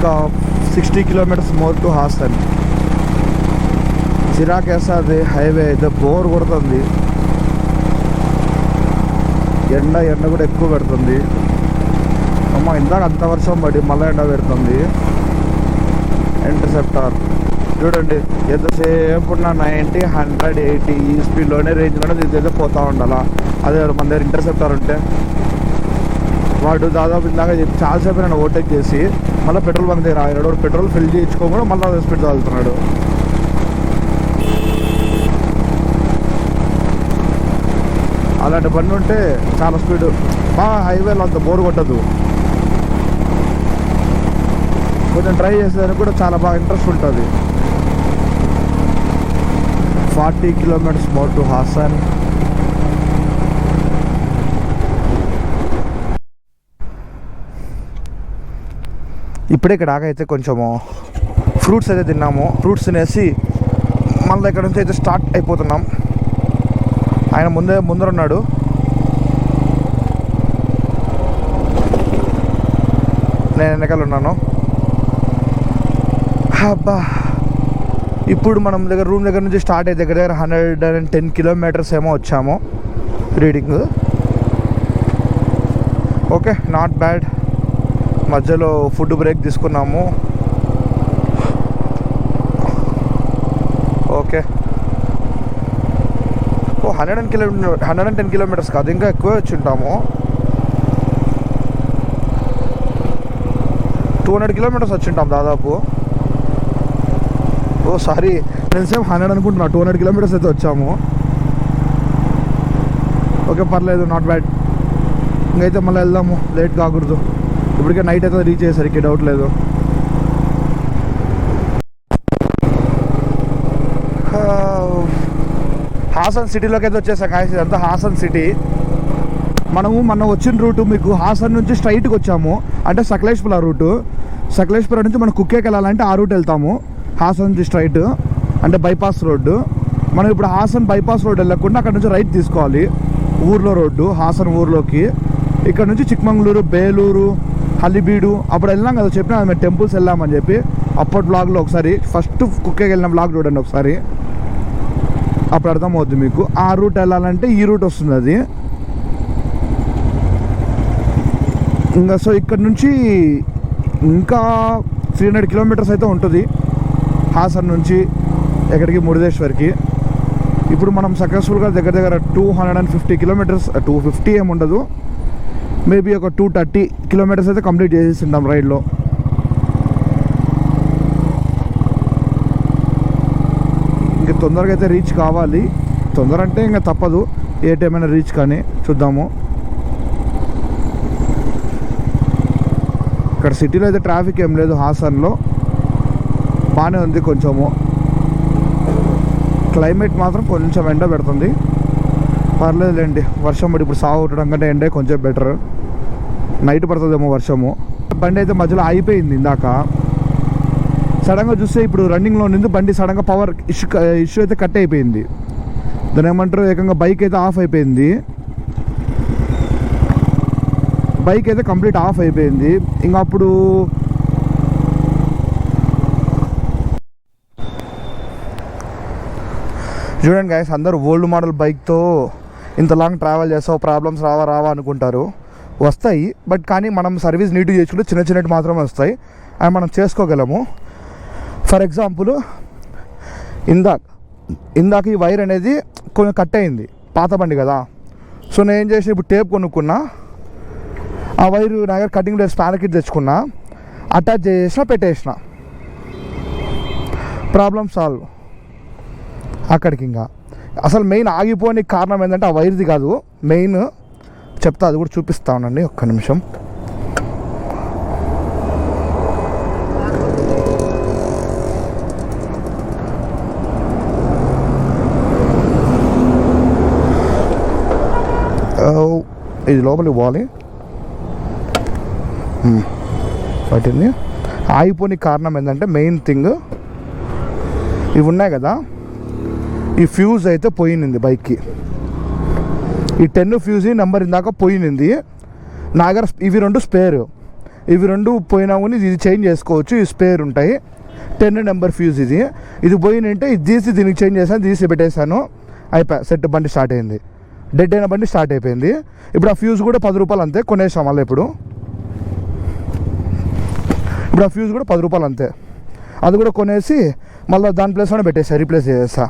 ఇంకా 60 kilometres more to Haasan. చిరాకేస్తుంది highway అయితే, బోర్ కొడుతుంది. ఎండ కూడా ఎక్కువ పెడుతుంది. అమ్మ ఇందాక అంత వర్షం పడి మళ్ళీ ఎండ పెడుతుంది. ఇంటర్సెప్టార్ చూడండి ఎంతసేపు ఉన్న 90, 100, 80 ఈ స్పీడ్లోనే రేంజ్లోనే ఇదైతే పోతూ ఉండాలా. అదే మన దగ్గర ఇంటర్సెప్టార్ ఉంటే వాడు దాదాపు ఇందాక చాలాసేపు నన్ను ఓవర్టేక్ చేసి మళ్ళీ పెట్రోల్ బంక్ దగ్గర ఆగినాడు. పెట్రోల్ ఫిల్ చేయించుకోకుండా మళ్ళీ అదే స్పీడ్ తాగుతున్నాడు. అలాంటి బండి ఉంటే చాలా స్పీడ్, బాగా హైవేలో అంత బోర్ కొట్టదు. కొంచెం డ్రైవ్ చేసేదానికి కూడా చాలా బాగా ఇంట్రెస్ట్ ఉంటుంది. 40 కిలోమీటర్స్ మోర్ టు హాసన్. ఇప్పుడే ఇక్కడ ఆగైతే కొంచెము ఫ్రూట్స్ అయితే తిన్నాము. ఫ్రూట్స్ తినేసి మళ్ళీ ఇక్కడ నుంచి అయితే స్టార్ట్ అయిపోతున్నాం. ఆయన ముందర ఉన్నాడు. నేను వెనకాల ఉన్నాను. అబ్బా ఇప్పుడు మనం రూమ్ దగ్గర నుంచి స్టార్ట్ అయితే దగ్గర 110 కిలోమీటర్స్ ఏమో వచ్చాము రీడింగ్. Okay, not bad. మధ్యలో ఫుడ్ బ్రేక్ తీసుకున్నాము. ఓకే, 110 కిలోమీటర్స్ కాదు, ఇంకా ఎక్కువ వచ్చి ఉంటాము. 200 కిలోమీటర్స్ వచ్చి ఉంటాం దాదాపు. ఓ సారీ, నేను సేమ్ 100 అనుకుంటున్నా. 200 కిలోమీటర్స్ అయితే వచ్చాము. ఓకే, పర్లేదు, నాట్ బ్యాడ్. ఇంకైతే మళ్ళీ వెళ్దాము, లేట్ కాకూడదు. ఇప్పటికే నైట్ అయితే రీచ్ అయ్యేసరికి డౌట్ లేదు. హాసన్ సిటీలోకి అయితే వచ్చేసాం కాసి. ఇదంతా హాసన్ సిటీ. మనం వచ్చిన రూటు మీకు హాసన్ నుంచి స్ట్రైట్కి వచ్చాము, అంటే సకలేష్పుర రూటు. సకలేష్పుర నుంచి మనం కుక్కేకి వెళ్ళాలంటే ఆ రూట్ వెళ్తాము. హాసన్ నుంచి స్ట్రైట్ అంటే బైపాస్ రోడ్డు. మనం ఇప్పుడు హాసన్ బైపాస్ రోడ్ వెళ్ళకుండా అక్కడ నుంచి రైట్ తీసుకోవాలి. ఊర్లో రోడ్డు, హాసన్ ఊర్లోకి. ఇక్కడ నుంచి చిక్మంగళూరు, బేలూరు, హలిబీడు అప్పుడు వెళ్ళాం కదా, చెప్పినా మేము టెంపుల్స్ వెళ్ళామని చెప్పి. అప్పటి బ్లాగ్లో ఒకసారి ఫస్ట్ కుక్కేకి వెళ్ళిన బ్లాగ్ చూడండి ఒకసారి, అప్పుడు అర్థమవుద్ది మీకు. ఆ రూట్ వెళ్ళాలంటే ఈ రూట్ వస్తుంది అది. ఇంకా సో ఇక్కడ నుంచి ఇంకా 300 కిలోమీటర్స్ అయితే ఉంటుంది హాసన్ నుంచి ఎక్కడికి, మురుదేశ్వర్కి. ఇప్పుడు మనం సక్సెస్ఫుల్గా దగ్గర 250 కిలోమీటర్స్, 250 ఏమి ఉండదు, మేబీ ఒక 230 కిలోమీటర్స్ అయితే కంప్లీట్ చేసేసింటాం రైడ్లో. ఇంకా తొందరగా అయితే రీచ్ కావాలి. తొందర అంటే ఇంకా తప్పదు, ఏ టైం అయినా రీచ్ కానీ చూద్దాము. ఇక్కడ సిటీలో అయితే ట్రాఫిక్ ఏం లేదు. హాసన్లో బాగానే ఉంది. కొంచెము క్లైమేట్ మాత్రం కొంచెం ఎండ పెడుతుంది, పర్లేదులేండి. వర్షం పడి ఇప్పుడు సాగు కొట్టడం కంటే ఎండే కొంచెం బెటర్. నైట్ పడుతుందేమో వర్షము. బండి అయితే మధ్యలో ఆగిపోయింది ఇందాక. సడన్గా చూస్తే ఇప్పుడు రన్నింగ్లో ఉంది బండి, సడన్గా పవర్ ఇష్యూ అయితే కట్ అయిపోయింది. దాని ఏమంటారు, ఏకంగా బైక్ అయితే ఆఫ్ అయిపోయింది. బైక్ అయితే కంప్లీట్ ఆఫ్ అయిపోయింది. ఇంకా అప్పుడు చూడండి గైస్, అందరూ ఓల్డ్ మోడల్ బైక్తో ఇంత లాంగ్ ట్రావెల్ చేస్తావు, ప్రాబ్లమ్స్ రావా అనుకుంటారు. వస్తాయి, బట్ కానీ మనం సర్వీస్ నీట్గా చేసుకుంటే చిన్నవి మాత్రమే వస్తాయి, అవి మనం చేసుకోగలము. ఫర్ ఎగ్జాంపుల్ ఇందాక ఈ వైర్ అనేది కొంచెం కట్ అయింది, పాత బండి కదా. సో నేను ఏం చేసిన, ఇప్పుడు టేప్ కొనుక్కున్నా, ఆ వైరు నా దగ్గర కటింగ్ ప్లేస్ స్పానర్ కిట్ తెచ్చుకున్నా, అటాచ్ చేసిన పెట్టేసిన, ప్రాబ్లమ్ సాల్వ్ అక్కడికి. ఇంకా అసలు మెయిన్ ఆగిపోనికి కారణం ఏంటంటే ఆ వైర్ది కాదు, మెయిన్ చెప్తా, అది కూడా చూపిస్తా ఉండండి ఒక్క నిమిషం. ఇది లోపలికి పోవాలి. పట్టింది. ఆగిపోనికి కారణం ఏంటంటే మెయిన్ థింగ్ ఇవి ఉన్నాయి కదా, ఈ ఫ్యూజ్ అయితే పోయినింది బైక్కి. ఈ 10 ఫ్యూజ్ నెంబర్ ఇందాక పోయినింది నా దగ్గర. ఇవి 2 స్పేర్, ఇవి రెండు పోయినా కానీ ఇది చేంజ్ చేసుకోవచ్చు. ఈ స్పేర్ ఉంటాయి. 10 నెంబర్ ఫ్యూజ్ ఇది పోయినంటే ఇది తీసి దీనికి చేంజ్ చేశాను, తీసి పెట్టేశాను, అయిపోయా సెట్. బండి స్టార్ట్ అయింది. డెడ్ అయిన బండి స్టార్ట్ అయిపోయింది. ఇప్పుడు ఆ ఫ్యూజ్ కూడా 10 రూపాయలు అంతే, కొనేసాం మళ్ళీ. ఇప్పుడు ఆ ఫ్యూజ్ కూడా 10 రూపాయలు అంతే. అది కూడా కొనేసి మళ్ళీ దాని ప్లేస్లోనే పెట్టేసా, రీప్లేస్ చేసేసా.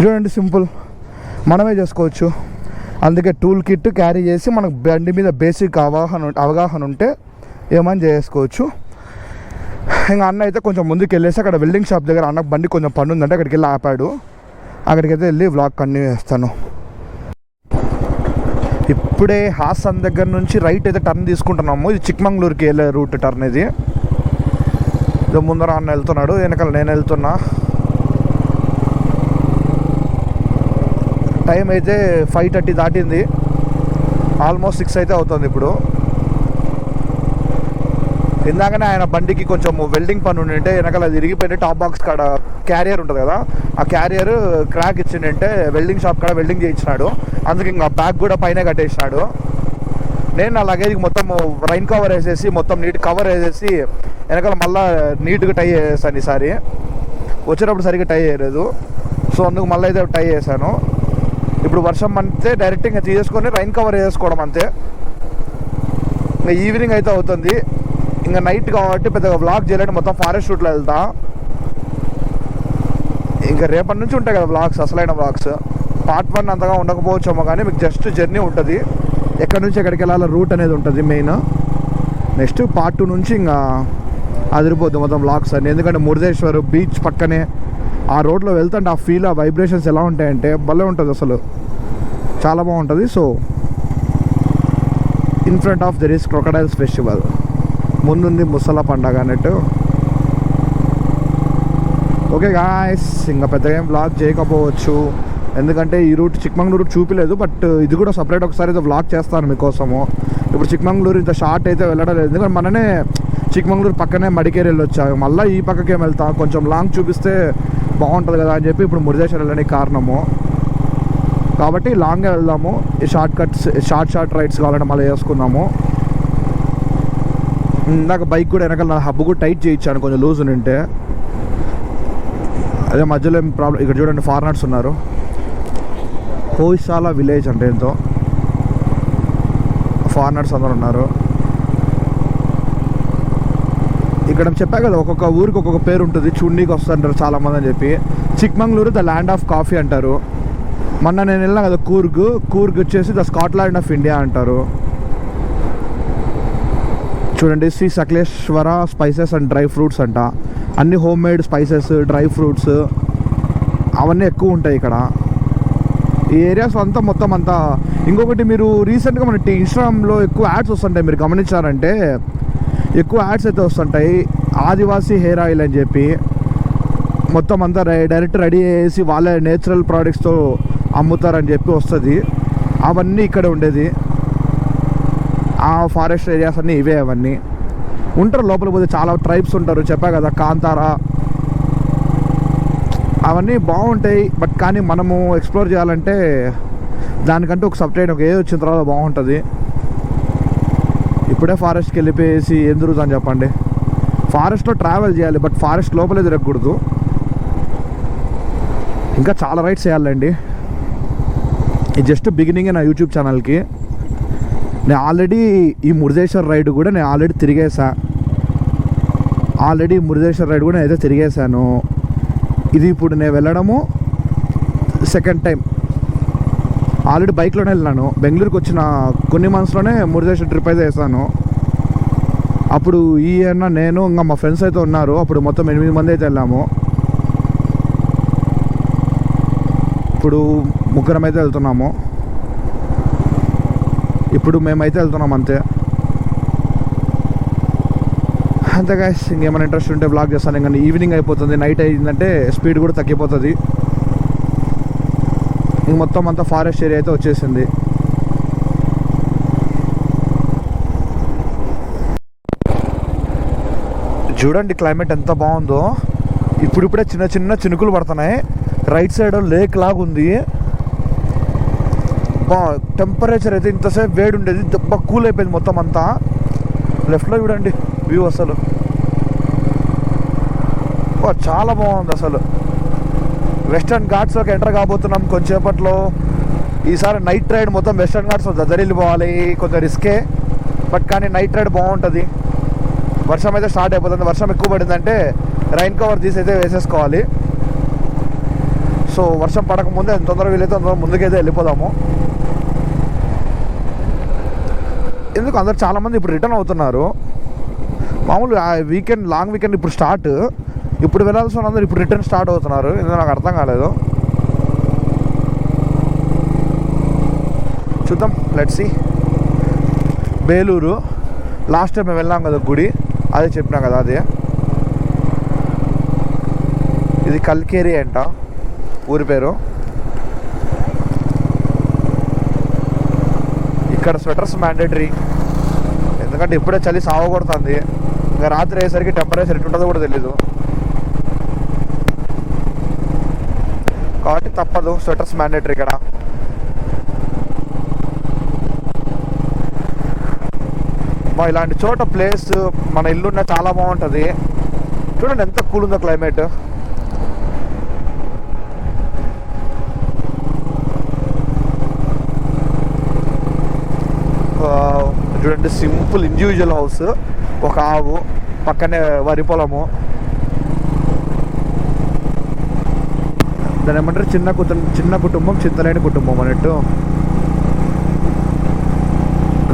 చూడండి, సింపుల్, మనమే చేసుకోవచ్చు. అందుకే టూల్ కిట్ క్యారీ చేసి మనకు బండి మీద బేసిక్ అవగాహన ఉంటే ఏమని చేసుకోవచ్చు. ఇంకా అన్న అయితే కొంచెం ముందుకు వెళ్ళేసి అక్కడ వెల్డింగ్ షాప్ దగ్గర అన్న బండి కొంచెం పని ఉందంటే అక్కడికి వెళ్ళి ఆపాడు. అక్కడికైతే వెళ్ళి వ్లాగ్ కంటిన్యూ చేస్తాను. ఇప్పుడే హాసన్ దగ్గర నుంచి రైట్ అయితే టర్న్ తీసుకుంటున్నాము. ఇది చిక్మంగళూరుకి వెళ్ళే రూట్ టర్న్. ఇది ముందర అన్న వెళ్తున్నాడు, వెనకాల నేను వెళ్తున్నా. టైం అయితే 5:30 దాటింది. ఆల్మోస్ట్ 6 అయితే అవుతుంది ఇప్పుడు. ఇందాకనే ఆయన బండికి కొంచెం వెల్డింగ్ పని ఉండింటే వెనకాల అది ఇరిగిపోయింటే టాప్ బాక్స్ కాడ క్యారియర్ ఉంటుంది కదా, ఆ క్యారియర్ క్రాక్ ఇచ్చిండంటే వెల్డింగ్ షాప్ కాడ వెల్డింగ్ చేయించినాడు. అందుకే ఇంకా బ్యాగ్ కూడా పైన కట్టేసినాడు. నేను నా లగేజ్కి మొత్తం రైన్ కవర్ వేసేసి మొత్తం నీట్ కవర్ వేసేసి వెనకాల మళ్ళీ నీట్గా టై చేసాను. ఈసారి వచ్చేటప్పుడు సరిగ్గా టై చేయలేదు, సో అందుకు మళ్ళీ అయితే టై చేశాను. ఇప్పుడు వర్షం అంతే, డైరెక్ట్ ఇంకా తీసేసుకొని రైన్ కవర్ వేసుకోవడం అంతే. ఇంకా ఈవినింగ్ అయితే అవుతుంది. ఇంకా నైట్ కాబట్టి పెద్దగా వ్లాగ్ చేయలేండి, మొత్తం ఫారెస్ట్ రూట్లో వెళ్తా. ఇంకా రేపటి నుంచి ఉంటాయి కదా వ్లాగ్స్, అసలైన వ్లాగ్స్. పార్ట్ 1 అంతగా ఉండకపోవచ్చేమో, కానీ మీకు జస్ట్ జర్నీ ఉంటుంది, ఎక్కడి నుంచి ఎక్కడికి వెళ్ళాలో రూట్ అనేది ఉంటుంది మెయిన్. నెక్స్ట్ పార్ట్ 2 నుంచి ఇంకా అదిరిపోద్ది మొత్తం వ్లాగ్స్ అన్ని. ఎందుకంటే మురుదేశ్వర్ బీచ్ పక్కనే ఆ రోడ్లో వెళ్తుంటే ఆ ఫీల్, ఆ వైబ్రేషన్స్ ఎలా ఉంటాయంటే భలే ఉంటుంది, అసలు చాలా బాగుంటుంది. So in front of there is crocodiles festival, ముందుంది ముసలా పండగ అన్నట్టు. ఓకే గాయ్స్, ఇంకా పెద్దగా ఏం వ్లాగ్ చేయకపోవచ్చు, ఎందుకంటే ఈ రూట్ చిక్మంగళూరు చూపిలేదు. బట్ ఇది కూడా సపరేట్ ఒకసారి అయితే వ్లాగ్ చేస్తాను మీకోసము. ఇప్పుడు చిక్మంగళూరు ఇంత షార్ట్ అయితే వెళ్ళడం లేదు, ఎందుకంటే మననే చిక్మంగళూరు పక్కనే మడికేరి వెళ్ళొచ్చాము. మళ్ళీ ఈ పక్కకి ఏం వెళ్తాం, కొంచెం లాంగ్ చూపిస్తే బాగుంటుంది కదా అని చెప్పి ఇప్పుడు మురుదేశ్వర్ వెళ్ళడానికి కారణము. కాబట్టి లాంగ్గా వెళ్దాము. ఈ షార్ట్ రైడ్స్ కావాలంటే మళ్ళీ వేసుకుందాము. ఇందాక బైక్ కూడా వెనకాల నా హబ్బు కూడా టైట్ చేయించాను, కొంచెం లూజ్ ఉంటే. అదే మధ్యలో ఏం ప్రాబ్లం. ఇక్కడ చూడండి, ఫారినర్స్ ఉన్నారు. హోయిసాలా విలేజ్ అంటే ఎంతో ఫారినర్స్ అందరు ఉన్నారు. ఇక్కడ చెప్పా కదా, ఒక్కొక్క ఊరికి ఒక్కొక్క పేరు ఉంటుంది, చూడనీకి వస్తుంటారు చాలామంది అని చెప్పి. Chikmagalur the land of coffee అంటారు. మొన్న నేను వెళ్ళినా కదా కూర్గ్ వచ్చేసి ద స్కాట్లాండ్ ఆఫ్ ఇండియా అంటారు. చూడండి, Shri Sakaleshwara spices and dry fruits అంట. అన్ని home made spices, dry fruits అవన్నీ ఎక్కువ ఉంటాయి ఇక్కడ ఈ ఏరియాస్ అంతా, మొత్తం అంతా. ఇంకొకటి, మీరు రీసెంట్గా మన ఇన్స్టాగ్రామ్లో ఎక్కువ యాడ్స్ వస్తుంటాయి, మీరు గమనించారంటే ఎక్కువ యాడ్స్ అయితే వస్తుంటాయి. ఆదివాసీ హెయిర్ ఆయిల్ అని చెప్పి మొత్తం అంతా డైరెక్ట్ రెడీ చేసి వాళ్ళే నేచురల్ ప్రోడక్ట్స్తో అమ్ముతారని చెప్పి వస్తుంది. అవన్నీ ఇక్కడ ఉండేది. ఆ ఫారెస్ట్ ఏరియాస్ అన్నీ ఇవే. అవన్నీ ఉంటారు లోపల పోతే, చాలా ట్రైబ్స్ ఉంటారు. చెప్పా కదా, కాంతారా అవన్నీ బాగుంటాయి. బట్ కానీ మనము ఎక్స్ప్లోర్ చేయాలంటే దానికంటే ఒక సపరేట్ ఒక ఏజ్ వచ్చిన తర్వాత బాగుంటుంది. ఇప్పుడే ఫారెస్ట్కి వెళ్ళిపోయేసి ఏం తిరుగుతాను చెప్పండి. ఫారెస్ట్లో ట్రావెల్ చేయాలి, బట్ ఫారెస్ట్ లోపలే తిరగకూడదు. ఇంకా చాలా రైడ్స్ చేయాలండి. ఇది జస్ట్ బిగినింగే నా యూట్యూబ్ ఛానల్కి. నేను ఆల్రెడీ ఈ మురుదేశ్వర్ రైడ్ కూడా నేను ఆల్రెడీ తిరిగేశాను. ఇది ఇప్పుడు నేను వెళ్ళడము సెకండ్ టైం. ఆల్రెడీ బైక్లోనే వెళ్ళాను. బెంగళూరుకి వచ్చిన కొన్ని మంత్స్లోనే మురుదేశ్వర్ ట్రిప్ అయితే వేసాను. అప్పుడు నేను ఇంకా మా ఫ్రెండ్స్ అయితే ఉన్నారు. అప్పుడు మొత్తం 8 మంది అయితే వెళ్ళాము. ఇప్పుడు ముగ్గురం అయితే వెళ్తున్నాము. ఇప్పుడు మేమైతే వెళ్తున్నాం అంతే. అంతే గైస్, ఇంకేమైనా ఇంట్రెస్ట్ ఉంటే బ్లాగ్ చేస్తాను. ఇంకా ఈవినింగ్ అయిపోతుంది, నైట్ అయిందంటే స్పీడ్ కూడా తగ్గిపోతుంది. ఇంక మొత్తం అంతా ఫారెస్ట్ ఏరియా అయితే వచ్చేసింది. చూడండి క్లైమేట్ ఎంత బాగుందో. ఇప్పుడిప్పుడే చిన్న చిన్న చినుకులు పడుతున్నాయి. రైట్ సైడ్ లేక్ లాగా ఉంది. టెంపరేచర్ అయితే ఇంతసేపు వేడి ఉండేది, దెబ్బ కూల్ అయిపోయింది మొత్తం అంతా. లెఫ్ట్లో చూడండి వ్యూ అసలు చాలా బాగుంది అసలు. వెస్టర్న్ ఘాట్స్లోకి ఎంటర్ కాబోతున్నాం కొంచెంసేపట్లో. ఈసారి నైట్ రైడ్ మొత్తం వెస్టర్న్ ఘాట్స్ వెళ్ళిపోవాలి, కొంచెం రిస్కే, బట్ కానీ నైట్ రైడ్ బాగుంటుంది. వర్షం అయితే స్టార్ట్ అయిపోతుంది. వర్షం ఎక్కువ పడిందంటే రైన్ కవర్ తీసి అయితే వేసేసుకోవాలి. సో వర్షం పడకముందే ఎంత తొందరగా వీలైతే అంత ముందుకైతే వెళ్ళిపోదాము. ఎందుకు అందరు చాలామంది ఇప్పుడు రిటర్న్ అవుతున్నారు. మామూలు వీకెండ్, లాంగ్ వీకెండ్ ఇప్పుడు స్టార్ట్. ఇప్పుడు వెళ్ళాల్సిన అందరూ ఇప్పుడు రిటర్న్ స్టార్ట్ అవుతున్నారు. ఎందుకు నాకు అర్థం కాలేదు. చూద్దాం, let's see. Belur last time మేము వెళ్ళాం కదా గుడి, అదే చెప్పినా కదా అదే. ఇది కల్కేరి అంట ఊరి పేరు. ఇక్కడ స్వెటర్స్ మ్యాండేటరీ, ఎందుకంటే ఇప్పుడే చలి సావగొడుతుంది. ఇంకా రాత్రి అయ్యేసరికి టెంపరేచర్ ఎట్టుంటుందో కూడా తెలీదు, కాబట్టి తప్పదు, స్వెటర్స్ మ్యాండేటరీ ఇక్కడ. ఇలాంటి చోట ప్లేస్ మన ఇల్లున్న చాలా బాగుంటుంది. చూడండి ఎంత కూల్ ఉందో క్లైమేట్. చూడండి సింపుల్ ఇండివిజువల్ హౌస్, ఒక ఆవు, పక్కనే వరి పొలము. దాని ఏమంటారు, చిన్న కుటుంబం చింతలేని కుటుంబం అన్నట్టు.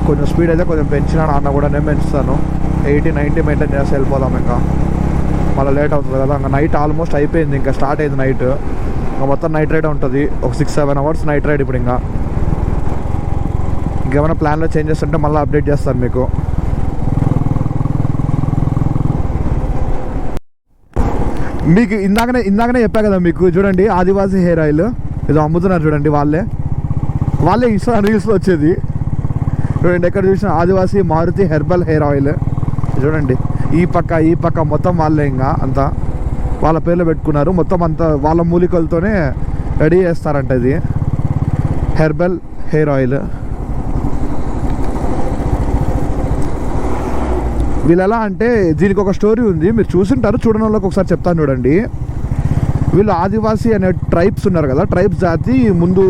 కొంచెం స్పీడ్ అయితే కొంచెం పెంచినాను, అన్న కూడా నేను పెంచుతాను. 80-90 మెయింటైన్ చేసి వెళ్ళిపోదాం. ఇంకా మళ్ళీ లేట్ అవుతుంది కదా. ఇంకా నైట్ ఆల్మోస్ట్ అయిపోయింది, ఇంకా స్టార్ట్ అయింది నైట్. ఇంకా మొత్తం నైట్ రైడ్ ఉంటుంది, ఒక 6-7 అవర్స్ నైట్ రైడ్. ఇప్పుడు ఇంకా ఇంకేమైనా ప్లాన్లో చేంజెస్ ఉంటే మళ్ళీ అప్డేట్ చేస్తాను మీకు. మీకు ఇందాకనే చెప్పా కదా మీకు. చూడండి ఆదివాసీ హెయిర్ ఆయిల్ ఏదో అమ్ముతున్నారు చూడండి. వాళ్ళే ఇన్స్టా రీల్స్లో వచ్చేది చూడండి. ఎక్కడ చూసిన ఆదివాసీ మారుతి హెర్బల్ హెయిర్ ఆయిల్. చూడండి ఈ పక్క మొత్తం వాళ్ళే, ఇంకా అంతా వాళ్ళ పేర్లు పెట్టుకున్నారు. మొత్తం అంతా వాళ్ళ మూలికలతోనే రెడీ చేస్తారంట. ఇది హెర్బల్ హెయిర్ ఆయిల్. వీళ్ళు ఎలా అంటే, దీనికి ఒక స్టోరీ ఉంది, మీరు చూసింటారు, చూడని వాళ్ళకి ఒకసారి చెప్తాను చూడండి. వీళ్ళు ఆదివాసీ అనే ట్రైబ్స్ ఉన్నారు కదా, ట్రైబ్స్ జాతి ముందు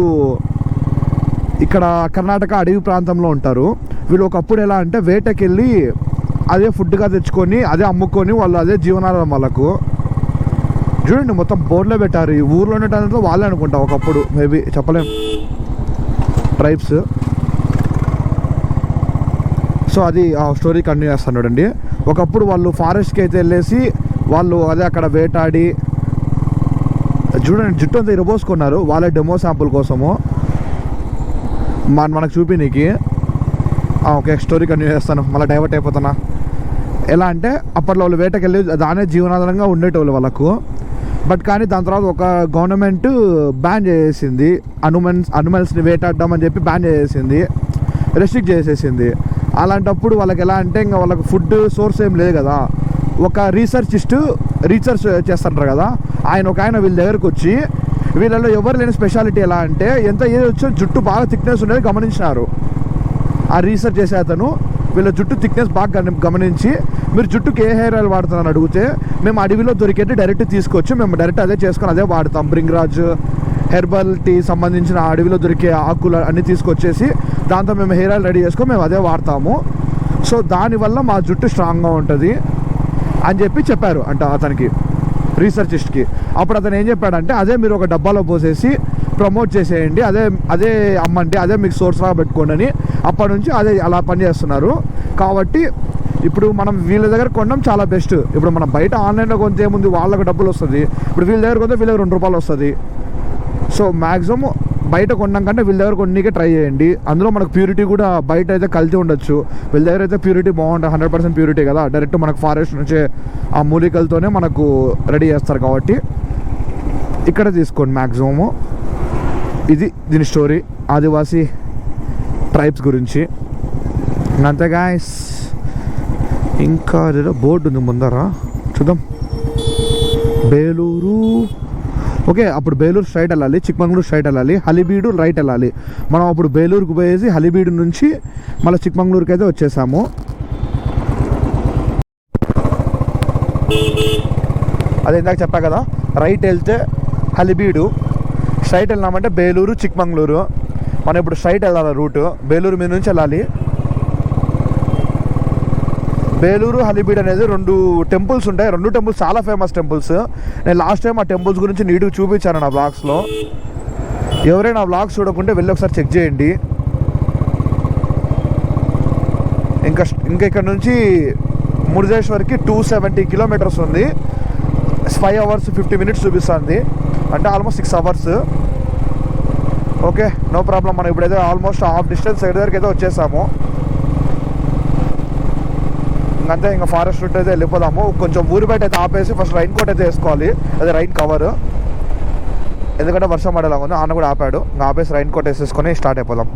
ఇక్కడ కర్ణాటక అడవి ప్రాంతంలో ఉంటారు. వీళ్ళు ఒకప్పుడు ఎలా అంటే వేటకెళ్ళి అదే ఫుడ్గా తెచ్చుకొని అదే అమ్ముకొని వాళ్ళు అదే జీవనాధారం వాళ్ళకు. చూడండి మొత్తం బోర్డులో పెట్టారు. ఈ ఊర్లో ఉండటంతో వాళ్ళే అనుకుంటా ఒకప్పుడు, మేబీ చెప్పలేం, ట్రైబ్స్. సో అది ఆ స్టోరీ కంటిన్యూ చేస్తాను చూడండి. ఒకప్పుడు వాళ్ళు ఫారెస్ట్కి అయితే వెళ్ళేసి వాళ్ళు అదే అక్కడ వేటాడి, చూడండి జుట్టు అంతా ఇరబోసుకున్నారు వాళ్ళే డెమో శాంపుల్ కోసము మనకు చూపినీకి. ఓకే, స్టోరీ కంటిన్యూ చేస్తాను, మళ్ళీ డైవర్ట్ అయిపోతున్నా. ఎలా అంటే అప్పట్లో వాళ్ళు వేటకెళ్ళి దానే జీవనాధారంగా ఉండేటోళ్ళు వాళ్ళకు. బట్ కానీ దాని తర్వాత ఒక గవర్నమెంట్ బ్యాన్ చేసేసింది, అనిమల్స్ని వేటాడడం అని చెప్పి బ్యాన్ చేసేసింది, రెస్ట్రిక్ట్ చేసేసింది. అలాంటప్పుడు వాళ్ళకి ఎలా అంటే ఇంకా వాళ్ళకి ఫుడ్ సోర్స్ ఏం లేదు కదా. ఒక రీసెర్చ్ చేస్తుంటారు కదా, ఆయన వీళ్ళ దగ్గరకు వచ్చి వీళ్ళలో ఎవరు లేని స్పెషాలిటీ ఎలా అంటే ఎంత ఏది వచ్చో జుట్టు బాగా థిక్నెస్ ఉండేది గమనించినారు. ఆ రీసెర్చ్ చేసే అతను వీళ్ళ జుట్టు థిక్నెస్ బాగా గమనించి, మీరు జుట్టుకి ఏ హెయిర్ ఆయిల్ వాడుతున్నారని అడిగితే, మేము అడవిలో దొరికేది డైరెక్ట్ తీసుకొచ్చి మేము డైరెక్ట్ అదే చేసుకొని అదే వాడతాం. బ్రింగ్రాజ్ హెర్బల్ టీ సంబంధించిన అడవిలో దొరికే ఆకులు అన్నీ తీసుకొచ్చేసి దాంతో మేము హెయిర్ ఆయిల్ రెడీ చేసుకొని మేము అదే వాడతాము. సో దానివల్ల మా జుట్టు స్ట్రాంగ్గా ఉంటుంది అని చెప్పారు అంట అతనికి, రీసెర్చిస్ట్కి. అప్పుడు అతను ఏం చెప్పాడంటే, అదే మీరు ఒక డబ్బాలో పోసేసి ప్రమోట్ చేసేయండి, అదే అమ్మండి, అదే మీకు సోర్స్లాగా పెట్టుకోండి అని. అప్పటి నుంచి అదే అలా పనిచేస్తున్నారు. కాబట్టి ఇప్పుడు మనం వీళ్ళ దగ్గర కొనడం చాలా బెస్ట్. ఇప్పుడు మనం బయట ఆన్లైన్లో కొంటే ఏముంది, వాళ్ళకు డబ్బులు వస్తుంది. ఇప్పుడు వీళ్ళ దగ్గర కొంటే వీళ్ళ దగ్గర 2 రూపాయలు వస్తుంది. సో మ్యాక్సిమం బయట కొనడం కంటే వీళ్ళ దగ్గర కొన్నికే ట్రై చేయండి. అందులో మనకు ప్యూరిటీ కూడా బయట అయితే కల్తీ ఉండొచ్చు, వీళ్ళ దగ్గర అయితే ప్యూరిటీ బాగుంటుంది, 100% ప్యూరిటీ కదా. డైరెక్ట్ మనకు ఫారెస్ట్ నుంచే ఆ మూలికలతోనే మనకు రెడీ చేస్తారు. కాబట్టి ఇక్కడ తీసుకోండి మ్యాక్సిమము. ఇది దీని స్టోరీ, ఆదివాసీ ట్రైబ్స్ గురించి. అంతే గాయ్స్. ఇంకా ఏదో బోర్డు ఉంది ముందర, చూద్దాం. బేలూరు. ఓకే, అప్పుడు బేలూరు స్ట్రైట్ వెళ్ళాలి, చిక్మంగళూరు స్ట్రైట్ వెళ్ళాలి, హలిబీడు రైట్ వెళ్ళాలి. మనం అప్పుడు బేలూరుకు పోయేసి హలిబీడు నుంచి మళ్ళీ చిక్మంగళూరుకి అయితే వచ్చేసాము. అది ఇందాక చెప్పా కదా, రైట్ వెళ్తే హలిబీడు, స్ట్రైట్ వెళ్ళినామంటే బేలూరు, చిక్మంగళూరు. మనం ఇప్పుడు స్ట్రైట్ వెళ్ళాలి రూటు, బేలూరు మీద నుంచి వెళ్ళాలి. బేలూరు హలిబీడ్ అనేది 2 టెంపుల్స్ ఉంటాయి. 2 టెంపుల్స్ చాలా ఫేమస్ టెంపుల్స్. నేను లాస్ట్ టైం ఆ టెంపుల్స్ గురించి నీట్గా చూపించాను నా బ్లాగ్స్లో. ఎవరైనా ఆ బ్లాగ్స్ చూడకుంటే వెళ్ళి ఒకసారి చెక్ చేయండి. ఇంకా ఇక్కడ నుంచి మురుదేశ్వర్కి 270 కిలోమీటర్స్ ఉంది. 5 hours 50 minutes చూపిస్తుంది, అంటే almost 6 hours. Okay, no problem. మనం ఇప్పుడైతే ఆల్మోస్ట్ హాఫ్ డిస్టెన్స్ సైడ్ దగ్గరికి అయితే వచ్చేసాము. ఇంకంతే, ఇంకా ఫారెస్ట్ రూట్ అయితే వెళ్ళిపోదాము. కొంచెం ఊరి బయట అయితే ఆపేసి ఫస్ట్ రైన్ కోట్ అయితే వేసుకోవాలి, అదే రైన్ కవర్, ఎందుకంటే వర్షం పడేలాగా ఉంది. అన్న కూడా ఆపాడు, ఇంకా ఆపేసి రైన్ కోట్ వేసేసుకొని స్టార్ట్ అయిపోదాం.